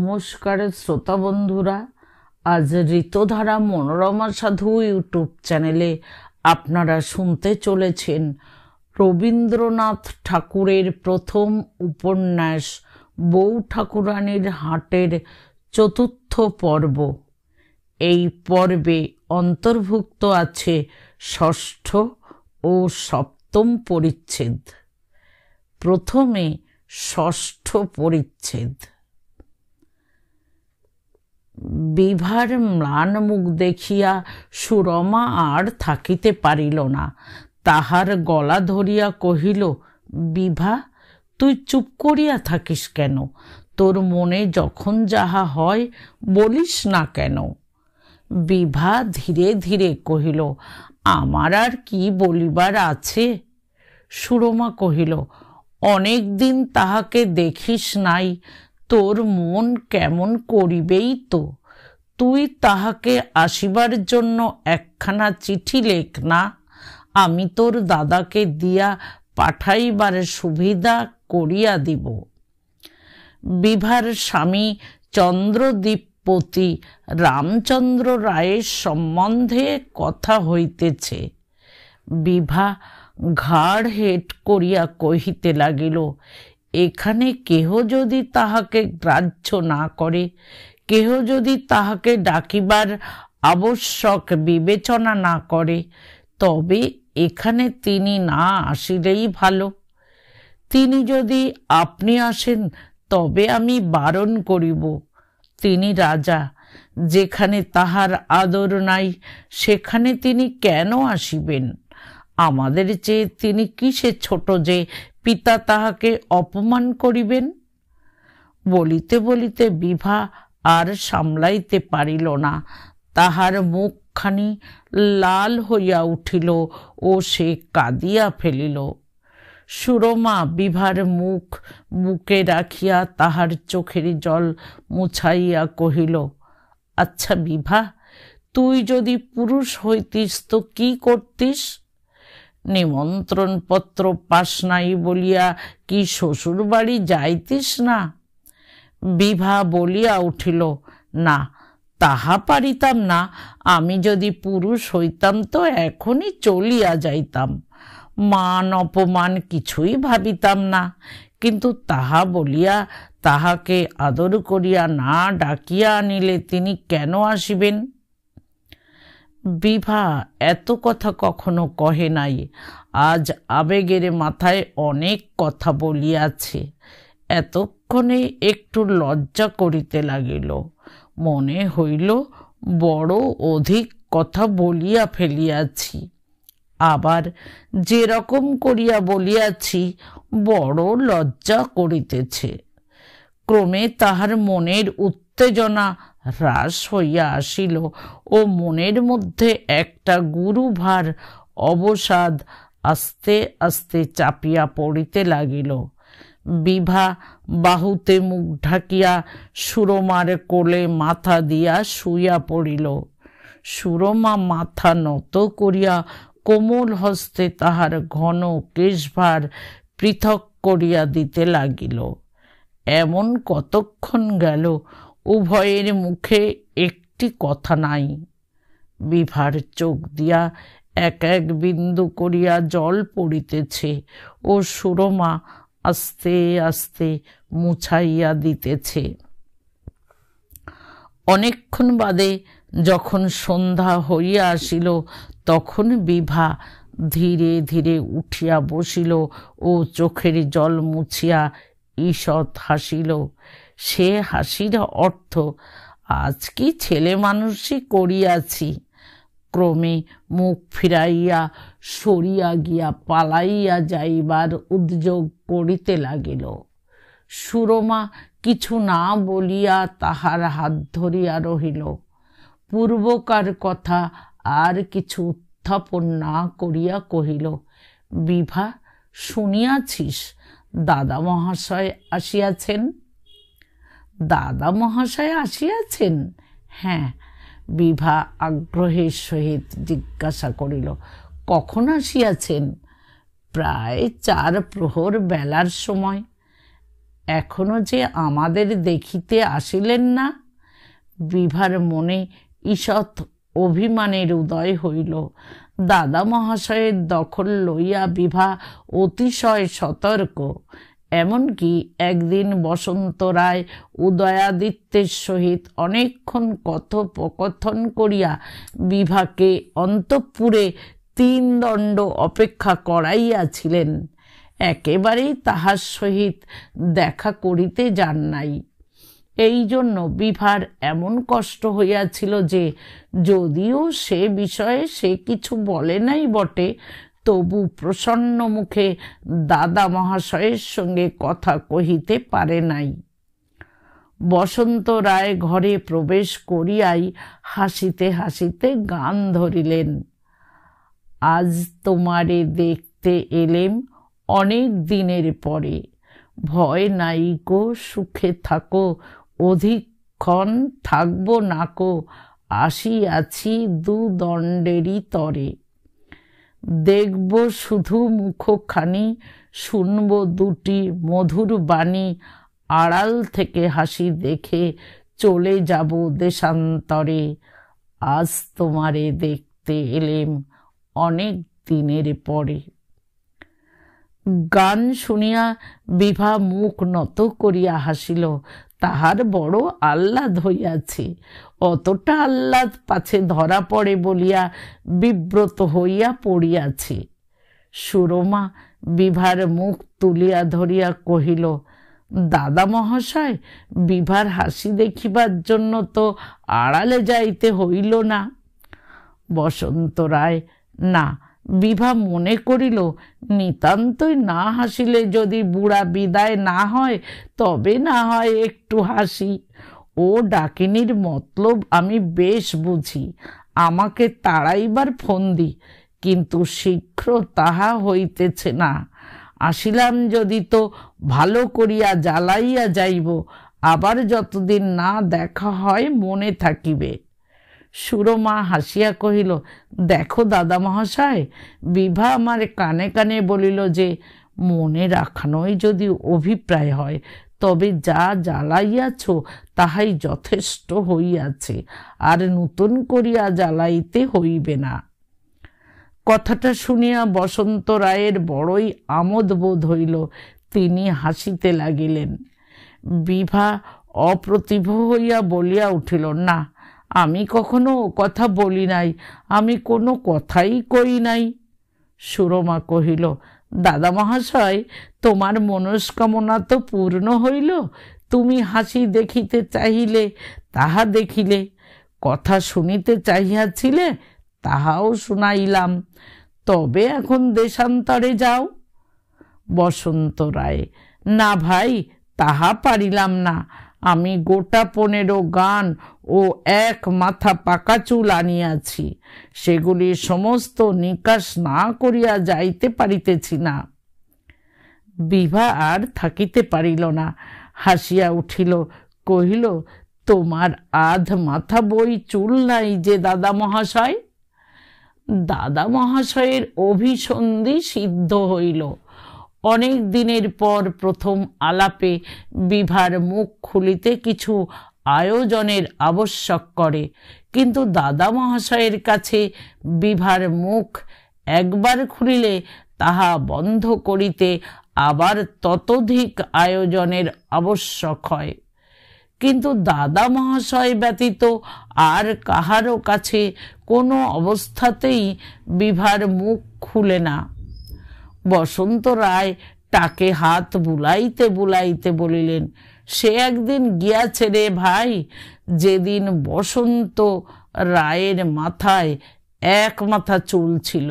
নমস্কার শ্রোতা বন্ধুরা, আজ ঋতুধারা মনোরমা সাধু ইউটিউব চ্যানেলে আপনারা শুনতে চলেছেন রবীন্দ্রনাথ ঠাকুরের প্রথম উপন্যাস বউ ঠাকুরানীর হাটের চতুর্থ পর্ব। এই পর্বে অন্তর্ভুক্ত আছে ষষ্ঠ ও সপ্তম পরিচ্ছেদ। প্রথমে ষষ্ঠ পরিচ্ছেদ। বিভার ম্লান মুখ দেখিয়া সুরমা আর থাকিতে পারিল না, তাহার গলা ধরিয়া কহিল, বিভা, তুই চুপ করিয়া থাকিস কেন? তোর মনে যখন যাহা হয় বলিস না কেন? বিভা ধীরে ধীরে কহিল, আমার আর কি বলিবার আছে? সুরমা কহিল, অনেক দিন তাহাকে দেখিস নাই, তোর মন কেমন করিবেই তো। তুই তাহাকে আসিবার জন্য একখানা চিঠি লেখ না, আমি তোর দাদাকে দিয়া পাঠাইবার সুবিধা করিয়া দিব। বিভার স্বামী চন্দ্রদ্বীপপতি রামচন্দ্র রায়ের সম্বন্ধে কথা হইতেছে। বিভা ঘাড় হেট করিয়া কহিতে লাগিল, এখানে কেহ যদি তাহাকে গ্রাহ্য না করে, কেহ যদি তাহাকে ডাকিবার আবশ্যক বিবেচনা না করে, তবে এখানে তিনি না আসিলেই ভালো। তিনি যদি আপনি আসেন তবে আমি বারণ করিব। তিনি রাজা, যেখানে তাহার আদর নাই সেখানে তিনি কেন আসিবেন? আমাদের চেয়ে তিনি কিসে ছোট যে পিতা তাহাকে অপমান করিবেন? বলিতে বলিতে বিভা আর সামলাইতে পারিল না, তাহার মুখখানি লাল হইয়া উঠিল ও সে কাঁদিয়া ফেলিল। সুরমা বিভার মুখ বুকে রাখিয়া তাহার চোখের জল মুছাইয়া কহিল, আচ্ছা বিভা, তুই যদি পুরুষ হইতিস তো কি করতিস? নিমন্ত্রণ পত্র পাস নাই বলিয়া কি শ্বশুর বাড়ি যাইতিস না? বিভা বলিয়া উঠিল, না, তাহা পারিতাম না। আমি যদি পুরুষ হইতাম তো এখনই চলিয়া যাইতাম, মান অপমান কিছুই ভাবিতাম না। কিন্তু তাহা বলিয়া তাহাকে আদর করিয়া না ডাকিয়া আনিলে তিনি কেন আসিবেন? বিভা এত কথা কখনো কহে নাই, আজ আবেগের মাথায় অনেক কথা বলিয়াছে। এতক্ষণে একটু লজ্জা করিতে লাগিল, মনে হইল বড় অধিক কথা বলিয়া ফেলিয়াছি। আবার যেরকম করিয়া বলিয়াছি বড় লজ্জা করিতেছে। ক্রমে তাহার মনের উত্তেজনা হ্রাস হইয়া আসিল ও মনের মধ্যে একটা গুরুভার অবসাদ আস্তে আস্তে চাপিয়া পড়িতে লাগিল। বিভা বাহুতে মুখ ঢাকিয়া সুরমার কোলে মাথা দিয়া শুইয়া পড়িল। সুরমা মাথা নত করিয়া কোমল হস্তে তাহার ঘন কেশভার পৃথক করিয়া দিতে লাগিল। এমন কতক্ষণ গেল, উভয়ের মুখে একটি কথা নাই। বিভার চোখ দিয়া এক এক বিন্দু করিয়া জল পড়িতেছে ও সুরমা আস্তে আস্তে মুছাইয়া দিতেছে। অনেকক্ষণ বাদে যখন সন্ধ্যা হইয়া আসিল, তখন বিভা ধীরে ধীরে উঠিয়া বসিল ও চোখের জল মুছিয়া ঈষৎ হাসিল। সে হাসির অর্থ, আজ কি ছেলে মানুষই করিয়াছি। ক্রমে মুখ ফিরাইয়া সরিয়া গিয়া পালাইয়া যাইবার উদ্যোগ করিতে লাগিল। সুরমা কিছু না বলিয়া তাহার হাত ধরিয়া রহিল। পূর্বকার কথা আর কিছু উত্থাপন না করিয়া কহিল, বিভা, শুনিয়াছিস দাদা মহাশয় আসিয়াছেন? দাদা মহাশয় আসিয়াছেন? হ্যাঁ। বিভা আগ্রহের সহিত জিজ্ঞাসা করিল, কখন আসিয়াছেন? প্রায় 4 প্রহর বেলার সময়। এখনো যে আমাদের দেখিতে আসিলেন না। বিভার মনে ঈষৎ অভিমানের উদয় হইল। দাদা মহাশয়ের দখল লইয়া বিভা অতিশয় সতর্ক। এমনকি একদিন বসন্ত রায় উদয়াদিত্যের সহিত অনেকক্ষণ কথোপকথন করিয়া বিভাকে অন্তঃপুরে 3 দণ্ড অপেক্ষা করাইয়াছিলেন। একেবারেই তাহার সহিত দেখা করিতে যান নাই। এই জন্য বিভার এমন কষ্ট হইয়াছিল যে যদিও সে বিষয়ে সে কিছু বলে নাই বটে, তবু প্রসন্ন মুখে দাদা মহাশয়ের সঙ্গে কথা কহিতে পারে নাই। বসন্ত রায় ঘরে প্রবেশ করিয়াই হাসিতে হাসিতে গান ধরিলেন। আজ তোমারে দেখতে এলেম অনেক দিনের পরে, ভয় নাই গো সুখে থাকো, অধিকক্ষণ থাকবো নাকো, আসিয়াছি 2 দণ্ডেরই তরে। দেখব শুধু মুখখানি, শুনব 2টি মধুর বাণী, আড়াল থেকে হাসি দেখে চলে যাব দেশান্তরে। আজ তোমারে দেখতে এলেম অনেক দিনের পরে। গান শুনিয়া বিভা মুখ নত করিয়া হাসিল। তাহার বড় আহ্লাদ হইয়াছে। অতটা আহ্লাদ পাছে ধরা পড়ে বলিয়া বিব্রত হইয়া পড়িয়াছে। সুরমা বিভার মুখ তুলিয়া ধরিয়া কহিল, দাদা মহাশয়, বিভার হাসি দেখিবার জন্য তো আড়ালে যাইতে হইল না। বসন্ত রায়, না। বিভা মনে করিল নিতান্তই না হাসিলে যদি বুড়া বিদায় না হয়, তবে না হয় একটু হাসি। ও ডাকিনীর মতলব আমি বেশ বুঝি। আমাকে তাড়াইবার ফন্দি, কিন্তু শীঘ্র তাহা হইতেছে না। আসিলাম যদি তো ভালো করিয়া জ্বালাইয়া যাইব, আবার যতদিন না দেখা হয় মনে থাকিবে। সুরমা হাসিয়া কহিল, দেখো দাদা মহাশয়, বিভা আমার কানে কানে বলিল যে মনে রাখানোই যদি অভিপ্রায় হয়, তবে যা জ্বালাইয়াছ তাহাই যথেষ্ট হইয়াছে, আর নূতন করিয়া জ্বালাইতে হইবে না। কথাটা শুনিয়া বসন্ত রায়ের বড়ই আমোদ বোধ হইল। তিনি হাসিতে লাগিলেন। বিভা অপ্রতিভ হইয়া বলিয়া উঠিল, না, আমি কখনো কথা বলি নাই, আমি কোনো কথাই কই নাই। সুরমা কহিল, দাদা মহাশয়, তোমার মনস্কামনা তো পূর্ণ হইল। তুমি হাসি দেখিতে চাহিলে, তাহা দেখিলে। কথা শুনিতে চাহিয়াছিলে, তাহাও শুনাইলাম। তবে এখন দেশান্তরে যাও। বসন্ত রায়, না ভাই, তাহা পারিলাম না। আমি গোটা 15 গান ও 1 মাথা পাকা চুল আনিয়াছি, সেগুলি সমস্ত নিকাশ না করিয়া যাইতে পারিতেছি না। বিভা আর থাকিতে পারিল না, হাসিয়া উঠিল, কহিল, তোমার আধ মাথা বই চুল নাই যে দাদা মহাশয়। দাদা মহাশয়ের অভিসন্ধি সিদ্ধ হইল। অনেক দিনের পর প্রথম আলাপে বিভার মুখ খুলিতে কিছু আয়োজনের আবশ্যক করে, কিন্তু দাদা মহাশয়ের কাছে বিভার মুখ একবার খুলিলে তাহা বন্ধ করিতে আবার ততোধিক আয়োজনের আবশ্যক হয়। কিন্তু দাদা মহাশয় ব্যতীত আর কাহারও কাছে কোনো অবস্থাতেই বিভার মুখ খুলে না। বসন্ত রায় টাকে হাত বুলাইতে বুলাইতে বলিলেন, সে একদিন গিয়াছে রে ভাই, যেদিন বসন্ত রায়ের মাথায় 1 মাথা চুল ছিল,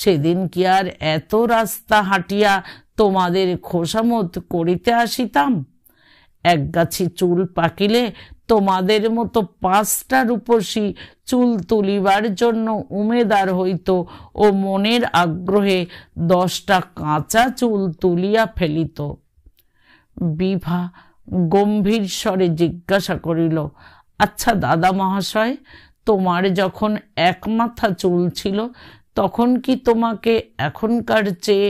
সেদিন কি আর এত রাস্তা হাঁটিয়া তোমাদের খোসামত করিতে আসিতাম? একগাছি চুল পাকিলে তোমাদের মতো 5টা রূপসী চুল তুলিবার জন্য উমেদার হইত ও মনের আগ্রহে 10টা কাঁচা চুল তুলিয়া ফেলিত। বিভা গম্ভীর স্বরে জিজ্ঞাসা করিল, আচ্ছা দাদা মহাশয়, তোমার যখন 1 মাথা চুল ছিল, তখন কি তোমাকে এখনকার চেয়ে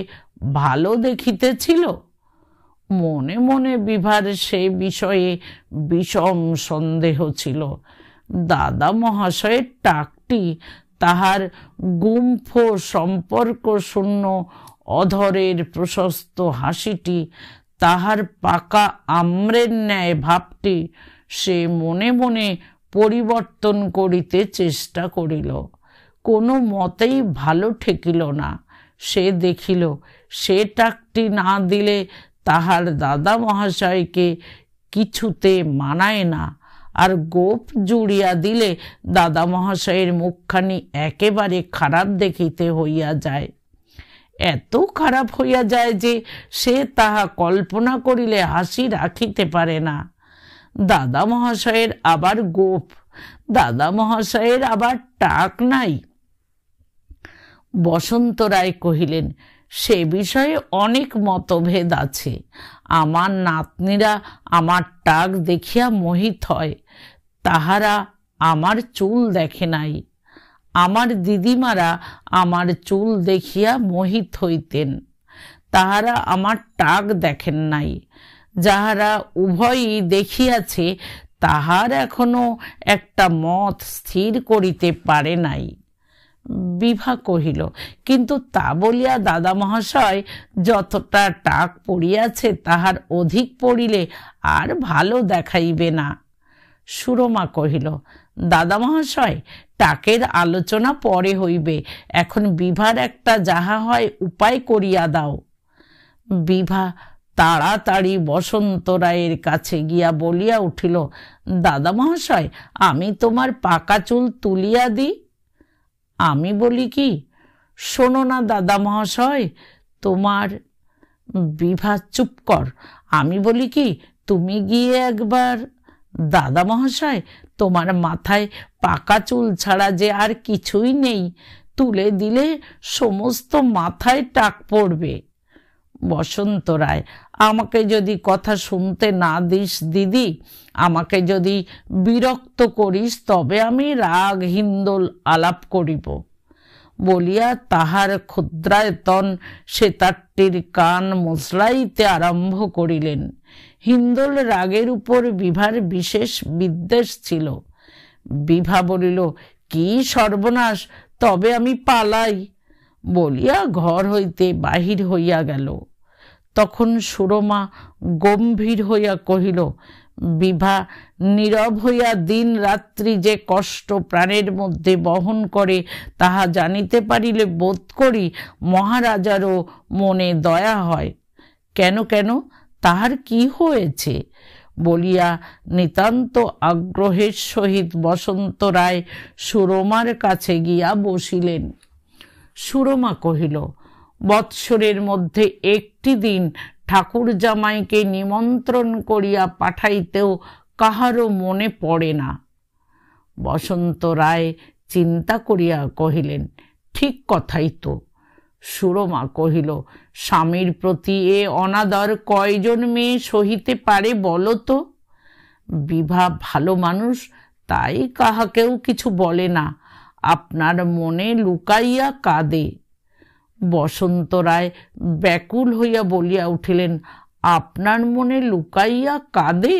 ভালো দেখিতেছিল? মনে মনে বিভার সে বিষয়ে বিষম সন্দেহ ছিল। দাদা মহাশয়ের টাকটি, তাহার গুম্ফ সম্পর্ক শূন্য অধরের প্রশস্ত হাসিটি, তাহার পাকা আম্রের ন্যায় ভাবটি সে মনে মনে পরিবর্তন করিতে চেষ্টা করিল। কোনো মতেই ভালো ঠেকিল না। সে দেখিল সে টাকটি না দিলে তাহার দাদা মহাশয়কে কিছুতে মানায় না, আর গোপ জুড়িয়া দিলে দাদা মহাশয়ের মুখখানি একেবারে খারাপ দেখিতে হইয়া যায়। এত খারাপ হইয়া যায় যে সে তাহা কল্পনা করিলে হাসি রাখিতে পারে না। দাদা মহাশয়ের আবার গোপ, দাদা মহাশয়ের আবার টাক নাই। বসন্ত রায় কহিলেন, সে বিষয়ে অনেক মতভেদ আছে। আমার নাতনিরা আমার টাক দেখিয়া মোহিত হয়, তাহারা আমার চুল দেখে নাই। আমার দিদিমারা আমার চুল দেখিয়া মোহিত হইতেন, তাহারা আমার টাক দেখেন নাই। যাহারা উভয়ই দেখিয়াছে তাহার এখনো একটা মত স্থির করিতে পারে নাই। বিভা কহিল, কিন্তু তা বলিয়া দাদা মহাশয় যতটা টাক পড়িয়াছে তাহার অধিক পড়িলে আর ভালো দেখাইবে না। সুরমা কহিল, দাদা মহাশয় টাকের আলোচনা পরে হইবে, এখন বিভার একটা যাহা হয় উপায় করিয়া দাও। বিভা তাড়াতাড়ি বসন্ত রায়ের কাছে গিয়া বলিয়া উঠিল, দাদা মহাশয় আমি তোমার পাকা চুল তুলিয়া দিই। আমি বলি কি, শোনো না দাদা মহাশয় তোমার। বিভা, চুপ কর। আমি বলি কি, তুমি গিয়ে একবার। দাদা মহাশয় তোমার মাথায় পাকা চুল ছাড়া যে আর কিছুই নেই, তুলে দিলে সমস্ত মাথায় টাক পড়বে। বসন্ত রায়, আমাকে যদি কথা শুনতে না দিস দিদি, আমাকে যদি বিরক্ত করিস, তবে আমি রাগ হিন্দোল আলাপ করিব বলিয়া তাহার ক্ষুদ্রায়তন সেতারটির কান মোচড়াইতে আরম্ভ করিলেন। হিন্দোল রাগের উপর বিভার বিশেষ বিদ্বেষ ছিল। বিভা বলিল, কি সর্বনাশ, তবে আমি পালাই বলিয়া ঘর হইতে বাহির হইয়া গেল। তখন সুরমা গম্ভীর হইয়া কহিল, বিভা নীরব হইয়া দিন রাত্রি যে কষ্ট প্রাণের মধ্যে বহন করে তাহা জানিতে পারিলে বোধ করি মহারাজারও মনে দয়া হয়। কেন কেন, তাহার কি হয়েছে বলিয়া নিতান্ত আগ্রহের সহিত বসন্ত রায় সুরমার কাছে গিয়া বসিলেন। সুরমা কহিল, বৎসরের মধ্যে একটি দিন ঠাকুর জামাইকে নিমন্ত্রণ করিয়া পাঠাইতেও কাহারও মনে পড়ে না। বসন্ত রায় চিন্তা করিয়া কহিলেন, ঠিক কথাই তো। সুরমা কহিল, স্বামীর প্রতি এ অনাদর কয়জন মেয়ে সহিতে পারে বলো তো? বিভা ভালো মানুষ, তাই কাহাকেও কিছু বলে না, আপনার মনে লুকাইয়া কাঁদে। বসন্ত রায় ব্যাকুল হইয়া বলিয়া উঠিলেন, আপনার মনে লুকাইয়া কাঁদে?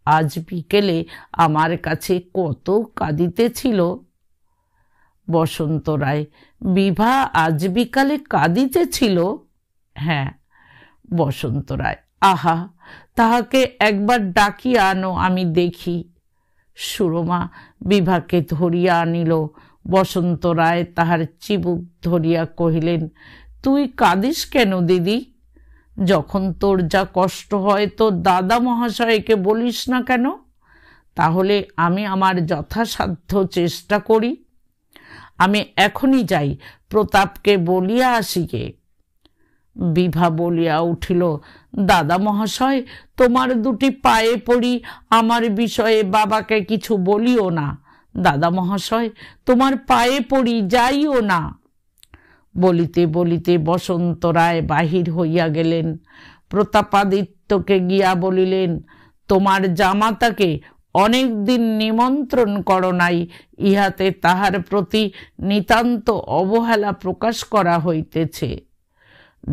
আজ বিকেলে আমার কাছে কত কাঁদিতেছিল। বসন্ত রায়, বিভা আজ বিকালে কাঁদিতেছিল? হ্যাঁ। বসন্ত রায়, আহা, তাহাকে একবার ডাকিয়া আনো, আমি দেখি। সুরমা বিভাকে ধরিয়া আনিল। বসন্ত রায় তাহার চিবুক ধরিয়া কহিলেন, তুই কাঁদিস কেন দিদি? যখন তোর যা কষ্ট হয় তো দাদা মহাশয়কে বলিস না কেন? তাহলে আমি আমার যথাসাধ্য চেষ্টা করি। আমি এখনই যাই, প্রতাপকে বলিয়া আসিগে। বিভা বলিয়া উঠিল, দাদা মহাশয় তোমার দুটি পায়ে পড়ি, আমার বিষয়ে বাবাকে কিছু বলিও না। দাদা মহাশয় তোমার পায়ে পড়ি, যাইও না। বলিতে বলিতে বসন্ত রায় বাহির হইয়া গেলেন। প্রতাপাদিত্যকে গিয়া বলিলেন, তোমার জামাতাকে অনেক দিন নিমন্ত্রণ করো নাই, ইহাতে তাহার প্রতি নিতান্ত অবহেলা প্রকাশ করা হইতেছে।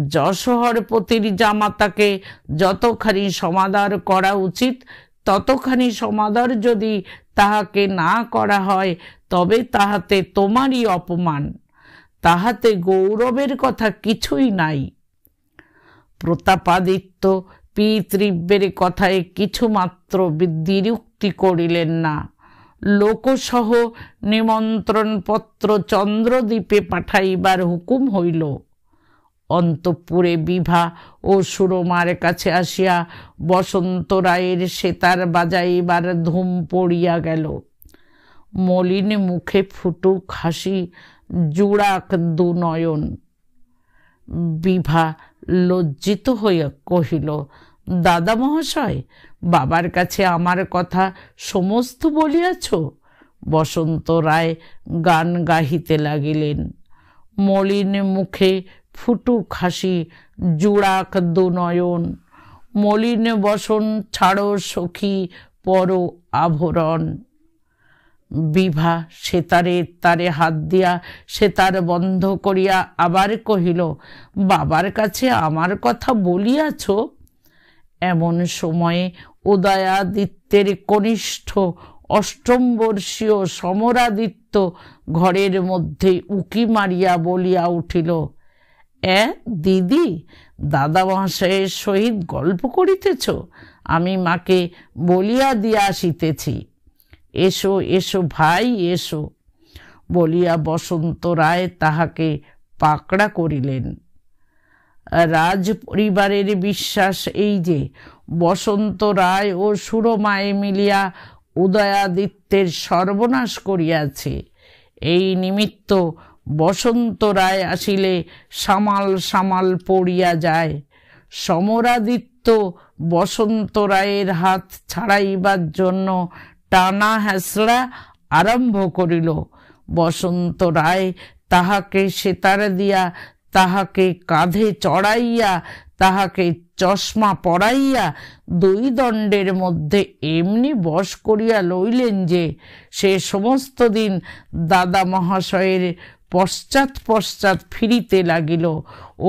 যশোহরপতির জামাতাকে যতখানি সমাদর করা উচিত ততখানি সমাদর যদি তাহাকে না করা হয় তবে তাহাতে তোমারই অপমান, তাহাতে গৌরবের কথা কিছুই নাই। প্রতাপাদিত্য পিতৃব্যের কথায় কিছুমাত্র দ্বিরুক্তি করিলেন না। লোকসহ নিমন্ত্রণপত্র চন্দ্রদ্বীপে পাঠাইবার হুকুম হইল। অন্তঃপুরে বিভা ও সুরমার কাছে আসিয়া বসন্ত রায়ের সেতার বাজাইবার ধুম পড়িয়া গেল। মলিন মুখে ফুটুক হাসি, জুড়াক দুনয়ন। বিভা লজ্জিত হইয়া কহিল, দাদা মহাশয়, বাবার কাছে আমার কথা সমস্ত বলিয়াছ? বসন্ত রায় গান গাহিতে লাগিলেন। মলিন মুখে ফুটুক হাসি, জুড়াক দুনয়ন। মলিন বসন ছাড়ো সখী পর আভরণ। বিভা সেতারের তারে হাত দিয়া সেতার বন্ধ করিয়া আবার কহিল, বাবার কাছে আমার কথা বলিয়াছ? এমন সময়ে উদয়াদিত্যের কনিষ্ঠ অষ্টম বর্ষীয় সমরাদিত্য ঘরের মধ্যে উকি মারিয়া বলিয়া উঠিল, দিদি, দাদা মহাশয়ের সহিত গল্প করিতেছ? আমি মাকে বলিয়া দিয়া আসিতেছি। এসো এসো ভাই, এসো। বলিয়া বসন্ত রায় তাহাকে পাকড়া করিলেন। রাজ পরিবারের বিশ্বাস এই যে বসন্ত রায় ও সুরমায় মিলিয়া উদয়াদিত্যের সর্বনাশ করিয়াছে। এই নিমিত্ত বসন্ত রায় আসিলে সামাল সামাল পড়িয়া যায়। সমরাদিত্য বসন্ত রায়ের হাত ছাড়াইবার জন্য টানা হেঁচড়া আরম্ভ করিল। বসন্ত রায় তাহাকে সেতার দিয়া, তাহাকে কাঁধে চড়াইয়া, তাহাকে চশমা পরাইয়া দুই দণ্ডের মধ্যে এমনি বশ করিয়া লইলেন যে সে সমস্ত দিন দাদা মহাশয়ের পশ্চাৎ পশ্চাৎ ফিরিতে লাগিল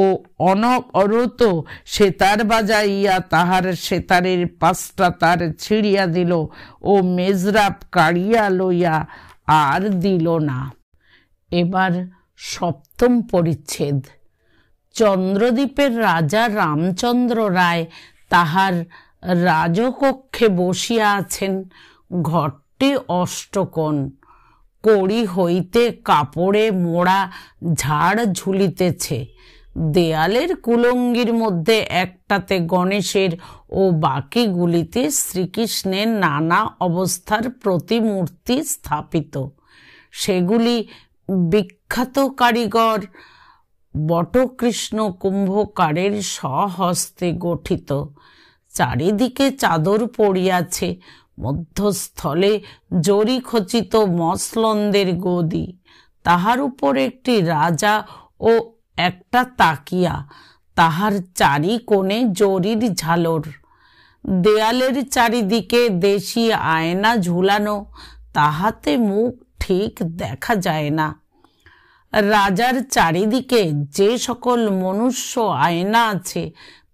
ও অনবরত সেতার বাজাইয়া তাহার সেতারের পাশটা তার ছিঁড়িয়া দিল ও মেজরাপ কাড়িয়া লইয়া আর দিল না। এবার সপ্তম পরিচ্ছেদ। চন্দ্রদ্বীপের রাজা রামচন্দ্র রায় তাহার রাজকক্ষে বসিয়া আছেন। ঘরটি অষ্টকোণ, কড়ি হইতে কাপড়ে মোড়া ঝাড় ঝুলিতেছে। দেয়ালের কুলঙ্গির মধ্যে একটাতে গণেশের ও বাকিগুলিতে শ্রীকৃষ্ণের নানা অবস্থার প্রতিমূর্তি স্থাপিত। সেগুলি বিখ্যাত কারিগর বটকৃষ্ণ কুম্ভকারের স্বহস্তে গঠিত। চারিদিকে চাদর পড়িয়াছে, মধ্যস্থলে জরি খচিত মসলন্দের গদি, তাহার উপর একটি রাজা ও একটা তাকিয়া, তাহার চারি কোণে জরির ঝালর। দেয়ালের চারিদিকে দেশি আয়না ঝুলানো, তাহাতে মুখ ঠিক দেখা যায় না। রাজার চারিদিকে যে সকল মনুষ্য আয়না আছে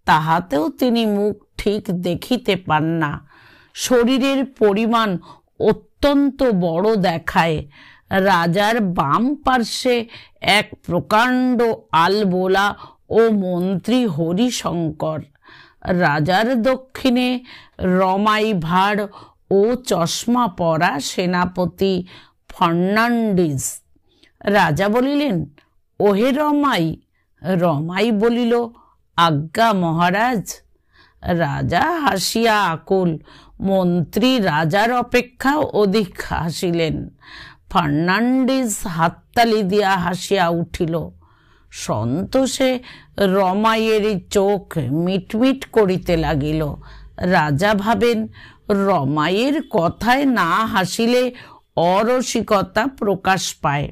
তাহাতেও তিনি মুখ ঠিক দেখিতে পান না। শরীরের পরিমাণ অত্যন্ত বড় দেখায়। রাজার বাম পার্শ্বে এক প্রকাণ্ড আলবোলা ও মন্ত্রী হরিশঙ্কর, রাজার দক্ষিণে রমাই ভাঁড় ও চশমা পরা সেনাপতি ফার্নান্ডিজ। রাজা বলিলেন, ওহে রমাই। রমাই বলিল, আজ্ঞা মহারাজ। রাজা হাসিয়া আকুল। মন্ত্রী রাজার অপেক্ষা অধিক হাসিলেন। ফার্নান্ডিজ হাততালি দিয়া হাসিয়া উঠিল। সন্তোষে রমাইয়ের চোখ মিটমিট করিতে লাগিল। রাজা ভাবেন, রমাইয়ের কথায় না হাসিলে অরসিকতা প্রকাশ পায়।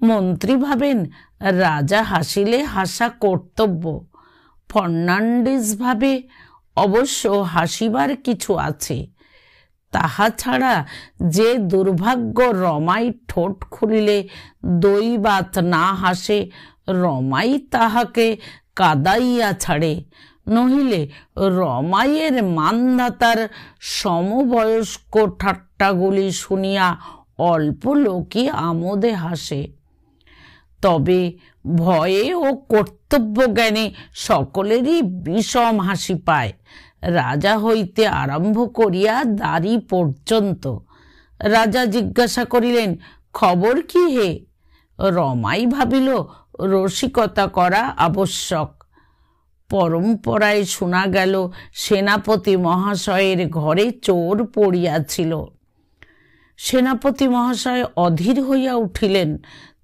মন্ত্রী ভাবেন, রাজা হাসিলে হাসা কর্তব্য। ফার্নান্ডিজ ভাবে, অবশ্য হাসিবার কিছু আছে। তাহা ছাড়া যে দুর্ভাগ্য রমাই ঠোঁট খুলিলে দৈবাত না হাসে, রমাই তাহাকে কাদাইয়া ছাড়ে, নহিলে রমাইয়ের মানধাতার সমবয়স্ক ঠাট্টাগুলি শুনিয়া অল্প লোকই আমোদে হাসে। তবে ভয়ে ও কর্তব্য জ্ঞানে সকলেরই বিষম হাসি পায়, রাজা হইতে আরম্ভ করিয়া দাড়ি পর্যন্ত। রাজা জিজ্ঞাসা করিলেন, খবর কি হে? রমাই ভাবিল রসিকতা করা আবশ্যক। পরম্পরায় শোনা গেল সেনাপতি মহাশয়ের ঘরে চোর পড়িয়াছিল। সেনাপতি মহাশয় অধীর হইয়া উঠিলেন।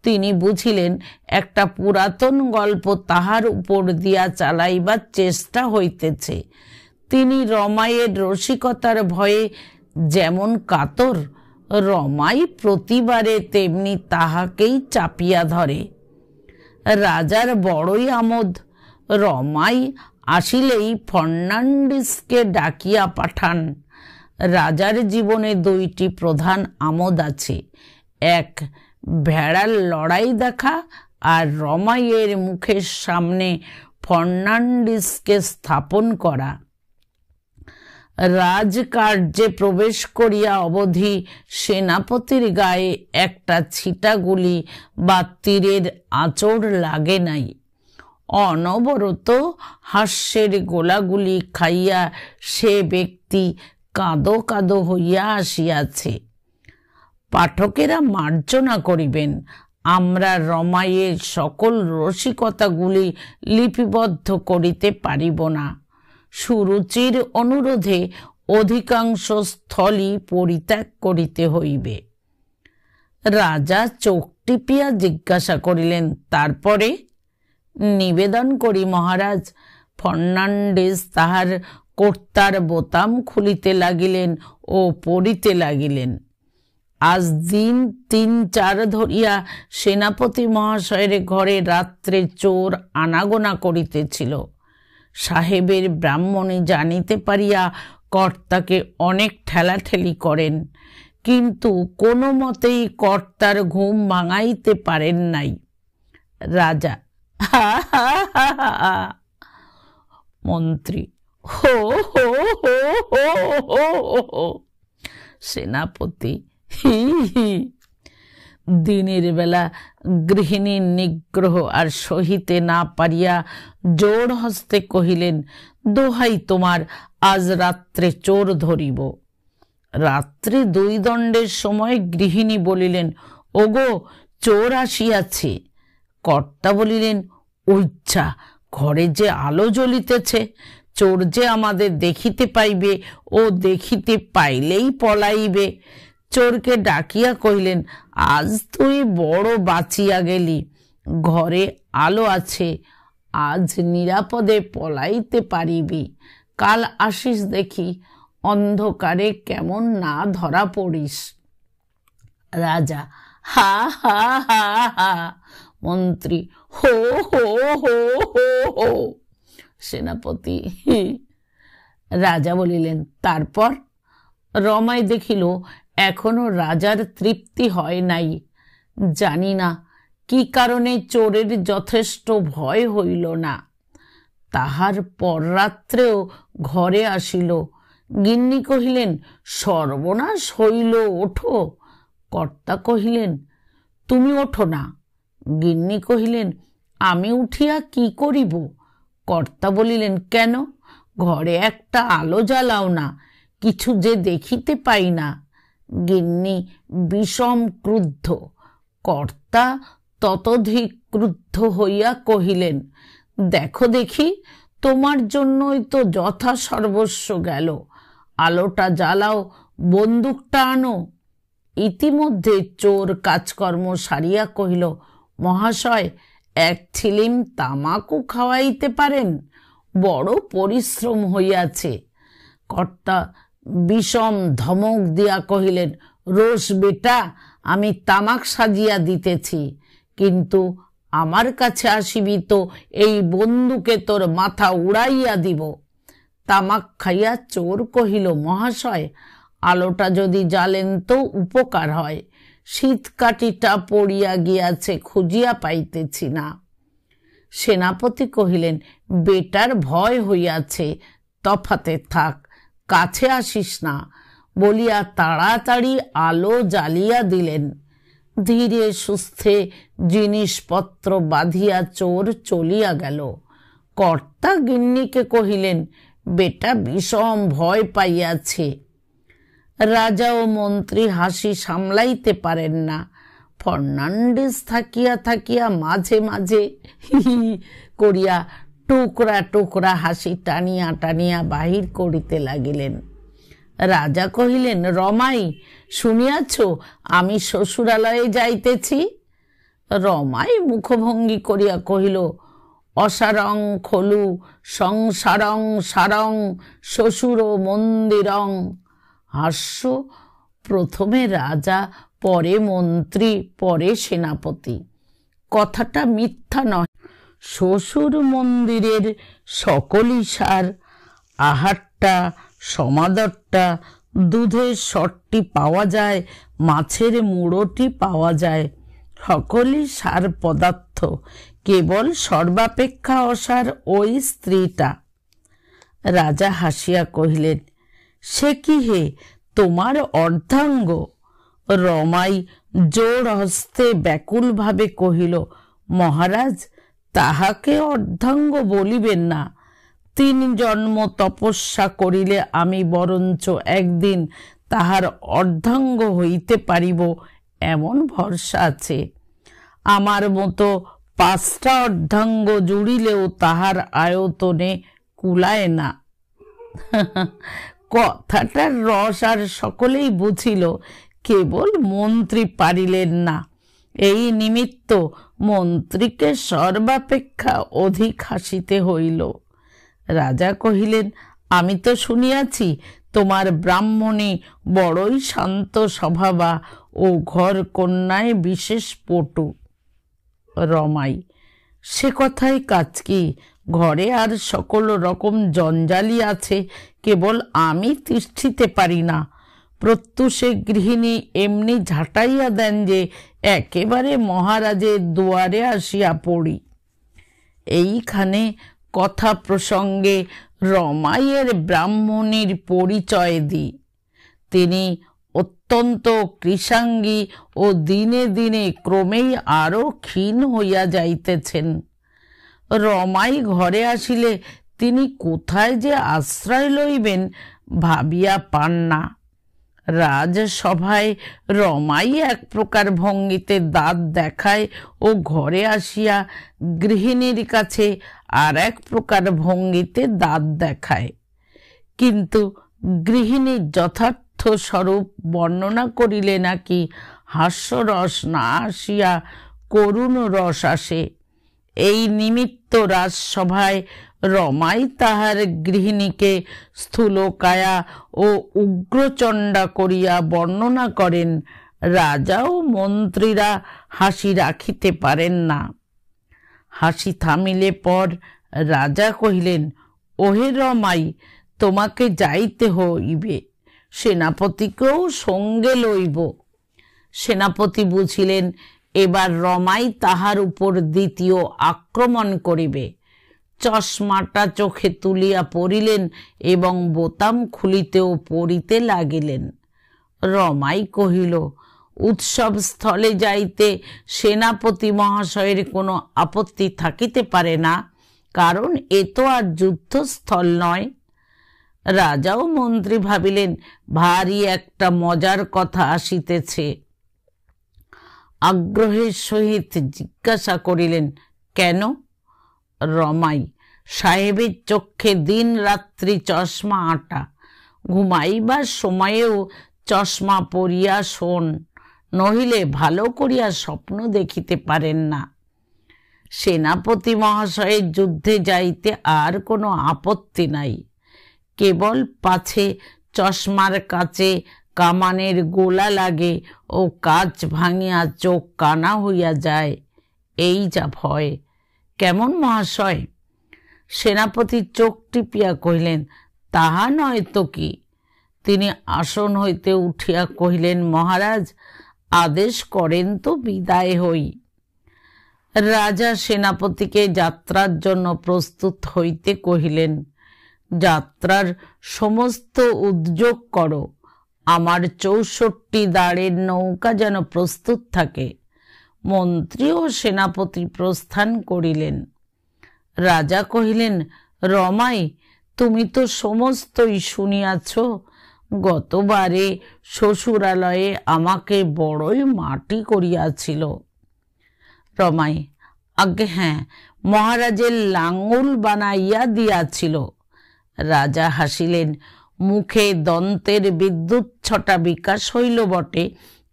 তিনি বুঝিলেন একটা পুরাতন গল্প তাহার উপর দিয়া চালাইবার চেষ্টা হইতেছে। তিনি রমাইয়ের রসিকতার ভয়ে যেমন কাতর, রমাই প্রতিবারে তেমনি তাহাকেই চাপিয়া ধরে। রাজার বড়ই আমোদ। রমাই আসিলেই ফর্নান্ডিসকে ডাকিয়া পাঠান। রাজার জীবনে দুইটি প্রধান আমোদ আছে, এক ভেড়ার লড়াই দেখা, আর রমাইয়ের মুখের সামনে ফর্নান্ডিসকে স্থাপন করা। রাজকার্যে প্রবেশ করিয়া অবধি সেনাপতির গায়ে একটা ছিটা গুলি বা তীরের আঁচড় লাগে নাই। অনবরত হাস্যের গোলাগুলি খাইয়া সে ব্যক্তি কাঁদো কাঁদো হইয়া আসিয়াছে। পাঠকেরা মার্জনা করিবেন, আমরা রমাইয়ের সকল রসিকতাগুলি লিপিবদ্ধ করিতে পারিব না। সুরুচির অনুরোধে অধিকাংশ স্থলই পরিত্যাগ করিতে হইবে। রাজা চোখ টিপিয়া জিজ্ঞাসা করিলেন, তারপরে? নিবেদন করি মহারাজ। ফর্নান্ডিস তাহার কর্তার বোতাম খুলিতে লাগিলেন ও পড়িতে লাগিলেন। আজ দিন ৩-৪ ধরিয়া সেনাপতি মহাশয়ের ঘরে রাত্রে চোর আনাগোনা করিতেছিল। সাহেবের ব্রাহ্মণী জানিতে পারিয়া কর্তাকে অনেক ঠেলাঠেলি করেন, কিন্তু কোনো মতেই কর্তার ঘুম ভাঙাইতে পারেন নাই। রাজা হা হা হা হা। মন্ত্রী হো হো হো হো হো হো। সেনাপতি হি হি। দিনের বেলা গৃহিণীর নিগ্রহ আর সহিতে না পারিয়া জোর হস্তে কহিলেন, দোহাই তোমার, আজ রাত্রে চোর ধরিব। রাত্রে 2 দণ্ডের সময় গৃহিণী বলিলেন, ওগো চোর আসিয়াছে। কর্তা বলিলেন, ওইচ্ছা, ঘরে যে আলো জ্বলিতেছে, চোর যে আমাদের দেখিতে পাইবে, ও দেখিতে পাইলেই পলাইবে। চোরকে ডাকিয়া কহিলেন, আজ তুই বড় বাঁচিয়া গেলি, ঘরে আলো আছে, আজ নিরাপদে পলাইতে পারিবি। কাল আসিস দেখি, অন্ধকারে কেমন না ধরা পড়িস। রাজা হা হা হা হা। মন্ত্রী হো হো হো হো হো। সেনাপতি হি। রাজা বলিলেন, তারপর? রমাই দেখিল এখনো রাজার তৃপ্তি হয় নাই। জানি না কি কারণে চোরের যথেষ্ট ভয় হইল না। তাহার পর রাত্রেও ঘরে আসিল। গিন্নি কহিলেন, সর্বনাশ হইল, ওঠো। কর্তা কহিলেন, তুমি ওঠো না। গিন্নি কহিলেন, আমি উঠিয়া কি করিব? কর্তা বলিলেন, কেন? ঘরে একটা আলো জ্বালাও না, কিছু যে দেখিতে পাই না। গিন্নি বিষম ক্রুদ্ধ। কর্তা ততোধিক ক্রুদ্ধ হইয়া কহিলেন, দেখো দেখি, তোমার জন্যই তো যথা সর্বস্ব গেল। আলোটা জ্বালাও, বন্দুকটা আনো। ইতিমধ্যে চোর কাজকর্ম সারিয়া কহিল, মহাশয়, 1 ছিলিম তামাকও খাওয়াইতে পারেন? বড় পরিশ্রম হইয়াছে। কর্তা বিষম ধমক দিয়া কহিলেন, রোষ বেটা, আমি তামাক সাজিয়া দিতেছি, কিন্তু আমার কাছে আসিবি তো এই বন্দুকে তোর মাথা উড়াইয়া দিব। তামাক খাইয়া চোর কহিল, মহাশয়, আলোটা যদি জ্বালেন তো উপকার হয়। শীতকাঠিটা পড়িয়া গিয়াছে, খুঁজিয়া পাইতেছি না। সেনাপতি কহিলেন, বেটার ভয় হইয়াছে, তফাতে থাক, কাছে আসিস না বলিয়া তাড়াতাড়ি আলো জ্বালিয়া দিলেন। ধীরে সুস্থে জিনিসপত্র বাঁধিয়া চোর চলিয়া গেল। কর্তা গিন্নিকে কহিলেন, বেটা বিষম ভয় পাইয়াছে। রাজা ও মন্ত্রী হাসি সামলাইতে পারেন না। ফর্নান্ডিস থাকিয়া থাকিয়া মাঝে মাঝে হি হি করিয়া টুকরা টুকরা হাসি টানিয়া টানিয়া বাহির করিতে লাগিলেন। রাজা কহিলেন, রমাই, শুনিয়াছ আমি শ্বশুরালয়ে যাইতেছি? রমাই মুখভঙ্গি করিয়া কহিল, অসারং খলু সংসারং সারং শ্বশুর মন্দিরং। হাস্য। প্রথমে রাজা, পরে মন্ত্রী, পরে সেনাপতি। কথাটা মিথ্যা নয়। শ্বশুর মন্দিরের সকলই সার, আহারটা, সমাদরটা, দুধের সরটি পাওয়া যায়, মাছের মুড়োটি পাওয়া যায়, সকলই সার পদার্থ। কেবল সর্বাপেক্ষা অসার ওই স্ত্রীটা। রাজা হাসিয়া কহিলেন, সে কি হে, তোমার অর্ধাঙ্গ? রমাই জোর হস্তে ব্যাকুলভাবে কহিল, মহারাজ, তাহাকে অর্ধাঙ্গ বলিবেন না। 3 জন্ম তপস্যা করিলে আমি বরঞ্চ একদিন তাহার অর্ধাঙ্গ হইতে পারিব, এমন ভরসা আছে। আমার মতো 5টা অর্ধাঙ্গ জুড়িলেও তাহার আয়তনে কুলায় না। কথাটার রস আর সকলেই বুঝিল, কেবল মন্ত্রী পারিলেন না। এই নিমিত্ত মন্ত্রীকে সর্বাপেক্ষা অধিক হাসিতে হইল। রাজা কহিলেন, আমি তো শুনিয়াছি তোমার ব্রাহ্মণী বড়ই শান্ত স্বভাবা ও ঘর কন্যায় বিশেষ পটু। রমাই, সে কথাই কাজ কি? ঘরে আর সকল রকম জঞ্জালি আছে, কেবল আমি তিষ্ঠিতে পারি না। প্রত্যুষে গৃহিণী এমনি ঝাঁটাইয়া দেন যে একেবারে মহারাজের দুয়ারে আসিয়া পড়ি। এইখানে কথা প্রসঙ্গে রমাইয়ের ব্রাহ্মণীর পরিচয় দিই। তিনি অত্যন্ত কৃশাঙ্গী ও দিনে দিনে ক্রমেই আরো ক্ষীণ হইয়া যাইতেছেন। রমাই ঘরে আসিলে তিনি কোথায় যে আশ্রয় লইবেন ভাবিয়া পান না। রাজসভায় রমাই এক প্রকার ভঙ্গিতে দাঁত দেখায় ও ঘরে আসিয়া গৃহিণীর কাছে আর এক প্রকার ভঙ্গিতে দাঁত দেখায়। কিন্তু গৃহিণীর যথার্থ স্বরূপ বর্ণনা করিলে নাকি হাস্যরস না আসিয়া করুণ রস আসে। এই নিমিত্ত রাজসভায় রমাই তাহার গৃহিণীকে স্থূলকায়া ও উগ্রচণ্ডা করিয়া বর্ণনা করেন। রাজা ও মন্ত্রীরা হাসি রাখিতে পারেন না। হাসি থামিলে পর রাজা কহিলেন, ওহে রমাই, তোমাকে যাইতে হইবে, সেনাপতিকেও সঙ্গে লইব। সেনাপতি বুঝিলেন এবার রমাই তাহার উপর দ্বিতীয় আক্রমণ করিবে। চশমাটা চোখে তুলিয়া পড়িলেন এবং বোতাম খুলিতেও পড়িতে লাগিলেন। রমাই কহিল, উৎসব স্থলে যাইতে সেনাপতি মহাশয়ের কোনো আপত্তি থাকিতে পারে না, কারণ এ তো আর যুদ্ধস্থল নয়। রাজা ও মন্ত্রী ভাবিলেন ভারী একটা মজার কথা আসিতেছে। আগ্রহের সহিত জিজ্ঞাসা করিলেন, কেন? রমাই, সাহেবের চক্ষে দিন রাত্রি চশমা আঁটা, ঘুমাইবার সময়েও চশমা পরিয়া শোন, নহিলে ভালো করিয়া স্বপ্ন দেখিতে পারেন না। সেনাপতি মহাশয়ের যুদ্ধে যাইতে আর কোনো আপত্তি নাই, কেবল পাছে চশমার কাছে কামানের গোলা লাগে ও কাচ ভাঙিয়া চোখ কানা হইয়া যায়, এই যা ভয়। কেমন মহাশয়? সেনাপতি চোখ টিপিয়া কহিলেন, তাহা নয় তো কি। তিনি আসন হইতে উঠিয়া কহিলেন, মহারাজ, আদেশ করেন তো বিদায় হই। রাজা সেনাপতিকে যাত্রার জন্য প্রস্তুত হইতে কহিলেন, যাত্রার সমস্ত উদ্যোগ করো, আমার 64 দাঁড়ের নৌকা যেন প্রস্তুত থাকে। মন্ত্রী ও সেনাপতি প্রস্থান করিলেন। রাজা কহিলেন, রমাই, তুমি তো সমস্তই শুনিয়াছ। গতবারে শ্বশুরালয়ে আমাকে বড়ই মাটি করিয়াছিল। রমাই, আজ্ঞে হ্যাঁ, মহারাজের লাঙ্গল বানাইয়া দিয়াছিল। রাজা হাসিলেন। মুখে দন্তের বিদ্যুৎ ছটা বিকাশ হইল বটে,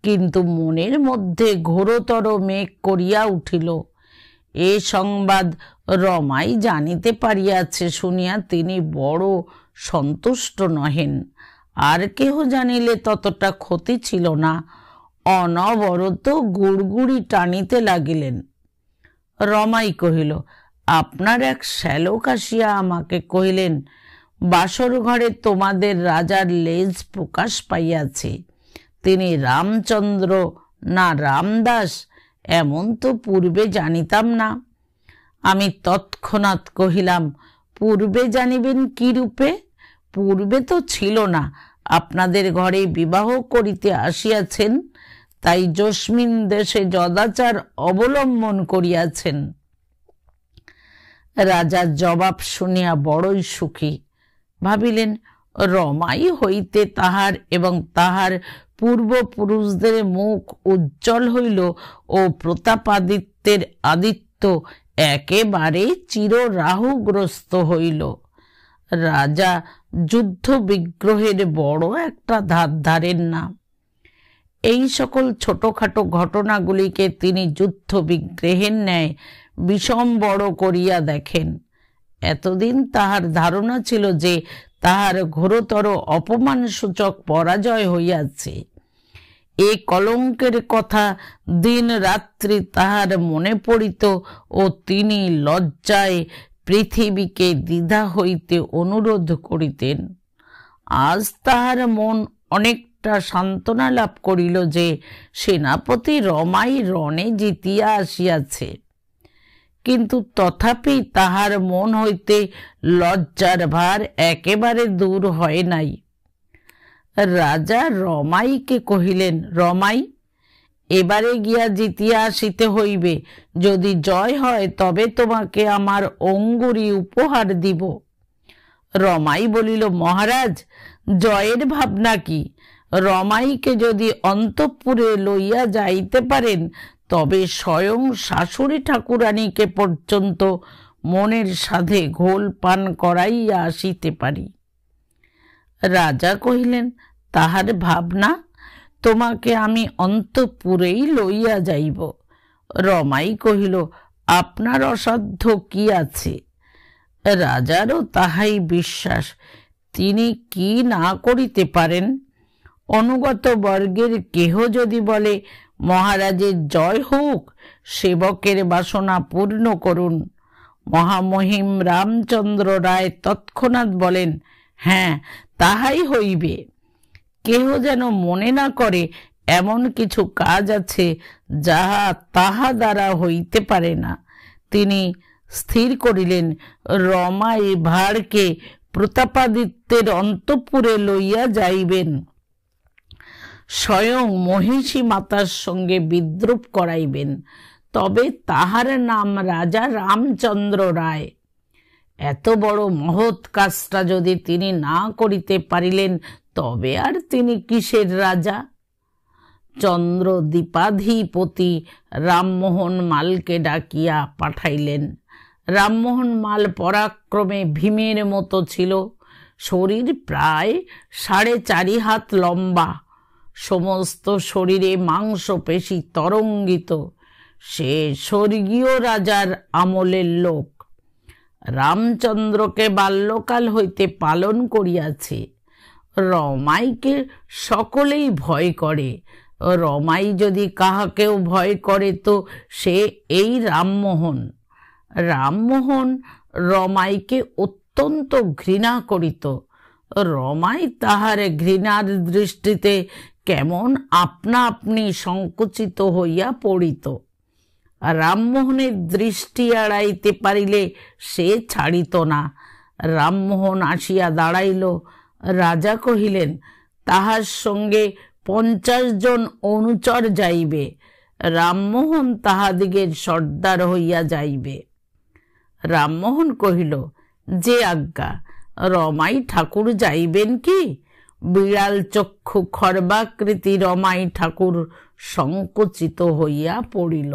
কিন্তু মনের মধ্যে ঘোরতর মেঘ করিয়া উঠিল। এ সংবাদ রমাই জানিতে পারিয়াছে শুনিয়া তিনি বড় সন্তুষ্ট নহেন। আর কেহ জানিলে ততটা ক্ষতি ছিল না। অনবরত গুড়গুড়ি টানিতে লাগিলেন। রমাই কহিল, আপনার এক শ্যালক আসিয়া আমাকে কহিলেন, বাসর ঘরে তোমাদের রাজার লেজ প্রকাশ পাইয়াছে। তিনি রামচন্দ্র না রামদাস, এমন তো পূর্বে জানিতাম না। আমি তৎক্ষণাৎ কহিলাম, পূর্বে জানিবেন কি রূপে? পূর্বে তো ছিল না, আপনাদের ঘরে বিবাহ করিতে আসিয়াছেন, তাই জস্মিন দেশে যদাচার অবলম্বন করিয়াছেন। রাজার জবাব শুনিয়া বড়ই সুখী। ভাবিলেন, রমাই হইতে তাহার এবং তাহার পূর্বপুরুষদের মুখ উজ্জ্বল হইল ও প্রতাপাদিত্যের আদিত্য একেবারে চিররাহুগ্রস্ত হইল। রাজা যুদ্ধ বিগ্রহের বড় একটা ধার ধারেন না। এই সকল ছোটখাটো ঘটনাগুলিকে তিনি যুদ্ধ বিগ্রহের ন্যায় বিষম বড় করিয়া দেখেন। এতদিন তাহার ধারণা ছিল যে তাহার ঘোরতর অপমানসূচক পরাজয় হইয়াছে। এ কলঙ্কের কথা দিন রাত্রি তাহার মনে পড়িত ও তিনি লজ্জায় পৃথিবীকে দ্বিধা হইতে অনুরোধ করিতেন। আজ তাহার মন অনেকটা সান্ত্বনা লাভ করিল যে সেনাপতি রমাই রণে জিতিয়া আসিয়াছে, কিন্তু তথাপি তাহার মন হইতে লজ্জার ভার একেবারে দূর হয় নাই। রাজা রমাইকে কহিলেন, রমাই, এবারে গিয়া জিতিয়া আসিতে হইবে। যদি জয় হয় তবে তোমাকে আমার অঙ্গুরি উপহার দিব। রমাই বলিল, মহারাজ, জয়ের ভাবনা কি? রমাইকে যদি অন্তঃপুরে লইয়া যাইতে পারেন তবে স্বয়ং শাশুড়ি ঠাকুরানীকে পর্যন্ত মনের সাধে ঘোল পান করাইয়া আসিতে পারি। রাজা কহিলেন, তাহার ভাবনা? তোমাকে আমি অন্তঃপুরেই লইয়া যাইব। রমাই কহিল, আপনার অসাধ্য কি আছে? রাজারও তাহাই বিশ্বাস। তিনি কি না করিতে পারেন? অনুগত বর্গের কেহ যদি বলে, মহারাজের জয় হোক, সেবকের বাসনা পূর্ণ করুন, মহামহিম রামচন্দ্র রায় তৎক্ষণাৎ বলেন, হ্যাঁ, তাহাই হইবে। কেহ যেন মনে না করে এমন কিছু কাজ আছে যাহা তাহা দ্বারা হইতে পারে না। তিনি স্থির করিলেন, রমাই ভাঁড়কে প্রতাপাদিত্যের অন্তঃপুরে লইয়া যাইবেন, স্বয়ং মহিষী মাতার সঙ্গে বিদ্রুপ করাইবেন, তবে তাহার নাম রাজা রামচন্দ্র রায়। এত বড় মহৎ কাজটা যদি তিনি না করিতে পারিলেন তবে আর তিনি কিসের রাজা? চন্দ্রদ্বীপাধিপতি রামমোহন মালকে ডাকিয়া পাঠাইলেন। রামমোহন মাল পরাক্রমে ভীমের মতো ছিল। শরীর প্রায় 4.5 হাত লম্বা, সমস্ত শরীরে মাংসপেশি তরঙ্গিত। সে স্বর্গীয় রাজার আমলের লোক। রামচন্দ্রকে বাল্যকাল হইতে পালন করিয়াছে। রমাইকে সকলেই ভয় করে। রমাই যদি কাহাকেও ভয় করে তো সে এই রামমোহন। রামমোহন রমাইকে অত্যন্ত ঘৃণা করিত। রমাই তাহার ঘৃণার দৃষ্টিতে কেমন আপনা আপনি সংকুচিত হইয়া পড়িত। রামমোহনের দৃষ্টি এড়াইতে পারিলে সে ছাড়িত না। রামমোহন আসিয়া দাঁড়াইল। রাজা কহিলেন, তাহার সঙ্গে 50 জন অনুচর যাইবে। রামমোহন তাহাদিগের সর্দার হইয়া যাইবে। রামমোহন কহিল, যে আজ্ঞা। রমাই ঠাকুর যাইবেন কি? বিড়াল চক্ষু খর্বাকৃতি রমাই ঠাকুর সংকুচিত হইয়া পড়িল।